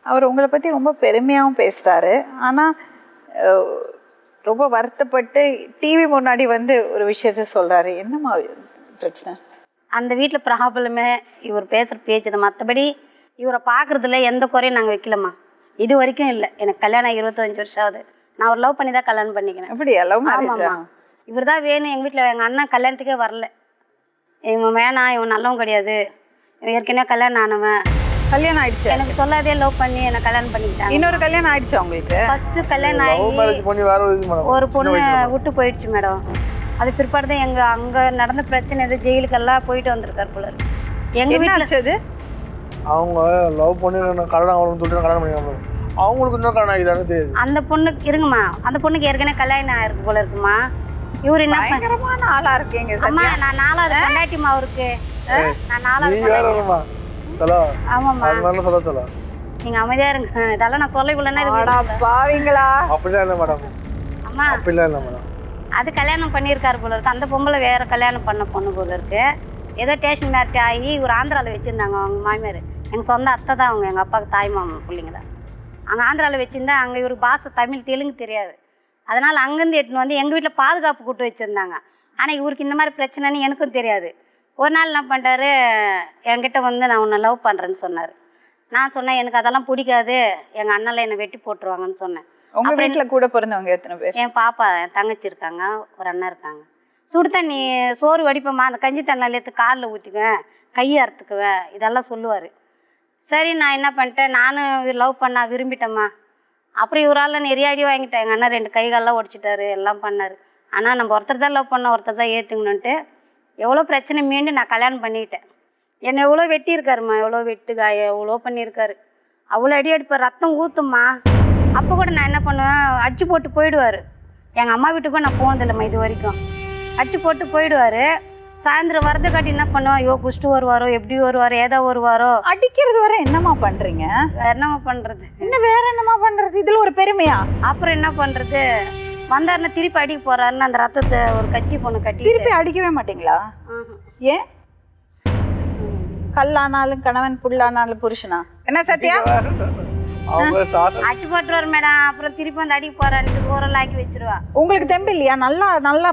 அவர் உங்களை பத்தி ரொம்ப பெருமையாகவும் பேசுறாரு. ஆனா ரொம்ப வருத்தப்பட்டு டிவி முன்னாடி வந்து ஒரு விஷயத்த சொல்றாரு. என்னம்மா பிரச்சனை? அந்த வீட்டில் ப்ராப்ளமே இவர் பேசுகிற பேச்சு தான். மற்றபடி இவரை பார்க்குறதுல எந்த குறையும் நாங்கள் வைக்கலம்மா. இது வரைக்கும் இல்லை. எனக்கு கல்யாணம் 25 வருஷம் ஆகுது. நான் ஒரு லவ் பண்ணி தான் கல்யாணம் பண்ணிக்கிறேன். அப்படியா? லவ் மேரேஜா? ஆமாம்மா. இவர் தான் வேணும். எங்கள் வீட்டில் எங்கள் அண்ணன் கல்யாணத்துக்கே வரல. இவன் வேணாம், இவன் நல்லவன் கிடையாது, இவன் ஏற்கனவே கல்யாணம் ஆனவன். கல்யாணம் ஆயிடுச்சு? எனக்கு சொல்லாதே லவ் பண்ணி என்னை கல்யாணம் பண்ணிக்கிட்டாங்க. இன்னொரு கல்யாணம் ஆயிடுச்சு உங்களுக்கு? ஃபர்ஸ்ட் கல்யாணம் ஆகி ஒரு பொண்ணு விட்டு போயிடுச்சு மேடம். அது பிற்பாடு தான் அங்கே நடந்த பிரச்சனை எது ஜெயிலுக்கெல்லாம் போயிட்டு வந்திருக்காரு போல இருக்கு. எங்கள் வீட்டில் அது அவங்க லவ் பண்ணி கல்யாணம் ஆகணும்னு சொல்லிட்டு கல்யாணம் பண்ணிக்காம அவங்களுக்கு இன்னும் கல்யாணம் ஆகிதானே தெரியுது. அந்த பொண்ணுக்கு இருங்கம்மா, அந்த பொண்ணுக்கு ஏற்கனவே கல்யாணம் ஆயிருக்கு போல இருக்குமா. இவரு என்ன பயங்கரமான ஆளா இருக்கீங்க. அம்மா நான் 4வது பொண்டாட்டிமா அவருக்கு. நான் 4வது. ஆமாம்மா. நீங்க அமைதியா இருங்க. இதெல்லாம் நான் சொல்லக்குள்ளனா பாவீங்களா? அப்படிலாம் இல்லை மேடம். அம்மா அப்படிலாம் இல்லை மேடம். அது கல்யாணம் பண்ணியிருக்காரு போல இருக்கு. அந்த பொம்பளை வேற கல்யாணம் பண்ண பொண்ணு போல இருக்கு. ஏதோ ஸ்டேஷன் மேரேஜ் ஆகி ஒரு ஆந்திராவில் வச்சுருந்தாங்க அவங்க மாமியார். எங்கள் சொந்த அத்தை தான் அவங்க, எங்கள் அப்பாவுக்கு தாய் மாமா பிள்ளைங்க தான். அங்கே ஆந்திராவில் வச்சுருந்தா அங்கே இவருக்கு பாஷை தமிழ் தெலுங்கு தெரியாது. அதனால் அங்கேருந்து எட்டுன்னு வந்து எங்கள் வீட்டில் பாதுகாப்பு கூட்டு வச்சுருந்தாங்க. ஆனால் இவருக்கு இந்த மாதிரி பிரச்சனைன்னு எனக்கும் தெரியாது. ஒரு நாள் என்ன பண்ணிட்டாரு, என்கிட்ட வந்து நான் உன்னை லவ் பண்ணுறேன்னு சொன்னார். நான் சொன்னேன் எனக்கு அதெல்லாம் பிடிக்காது, எங்கள் அண்ணனில் என்னை வெட்டி போட்டுருவாங்கன்னு சொன்னேன். உங்கள் வீட்டில் கூட பிறந்தவங்க எத்தனை பேர்? என் பாப்பா, என் தங்கச்சி இருக்காங்க, ஒரு அண்ணன் இருக்காங்க. சுடு தண்ணி சோறு வடிப்போம்மா, அந்த கஞ்சி தண்ணியில் எடுத்து காலில் ஊற்றிக்குவேன், கையை அறுத்துக்குவேன், இதெல்லாம் சொல்லுவார். சரி நான் என்ன பண்ணிட்டேன், நானும் லவ் பண்ண விரும்பிட்டேம்மா. அப்புறம் இவரால் நிறைய அடி வாங்கிட்டேன். எங்கள் அண்ணன் 2 கைகாலெலாம் உடச்சிட்டாரு, எல்லாம் பண்ணார். ஆனால் நம்ம ஒருத்தர் தான் லவ் பண்ணோம், ஒருத்தர் தான் ஏற்றுங்கணுன்ட்டு எவ்வளோ பிரச்சனை மீண்டும் நான் கல்யாணம் பண்ணிக்கிட்டேன். என்னை எவ்வளோ வெட்டியிருக்காருமா, எவ்வளோ வெட்டு காயம் எவ்வளோ பண்ணியிருக்காரு. அவ்வளோ அடி அடிப்பார், ரத்தம் ஊற்றும்மா. அப்போ கூட நான் என்ன பண்ணுவேன், அடிச்சு போட்டு போயிடுவார். எங்கள் அம்மா வீட்டுக்கும் நான் போனதில்லைம்மா இது வரைக்கும். அடிச்சு போட்டு போயிடுவார். சாயந்தரம் வரதை காட்டி என்ன பண்ணுவோம், ஐயோ குஷ்டு வருவாரோ, எப்படி வருவாரோ, ஏதோ வருவாரோ. அடிக்கிறது வர என்னம்மா பண்ணுறீங்க? வேற என்னம்மா பண்ணுறது? இன்னும் வேற என்னம்மா பண்ணுறது? இதில் ஒரு பெருமையா? அப்புறம் என்ன பண்ணுறது, வந்தாருன்னா திருப்பி அடிக்க போகிறாருன்னு அந்த ரத்தத்தை ஒரு கட்சி பொண்ணு கட்டி திருப்பி அடிக்கவே மாட்டீங்களா? ஏன்? கல்லானாலும் கணவன், புல்லானாலும் புருஷனா? என்ன சத்யா? அடிச்சு போட்டுருவார் மேடம். அப்புறம் திருப்பி வந்து அடிக்க போறான்னு ஊரெல்லாம் ஆக்கி வச்சிருவா. உங்களுக்கு தெம்பு இல்லையா? நல்லா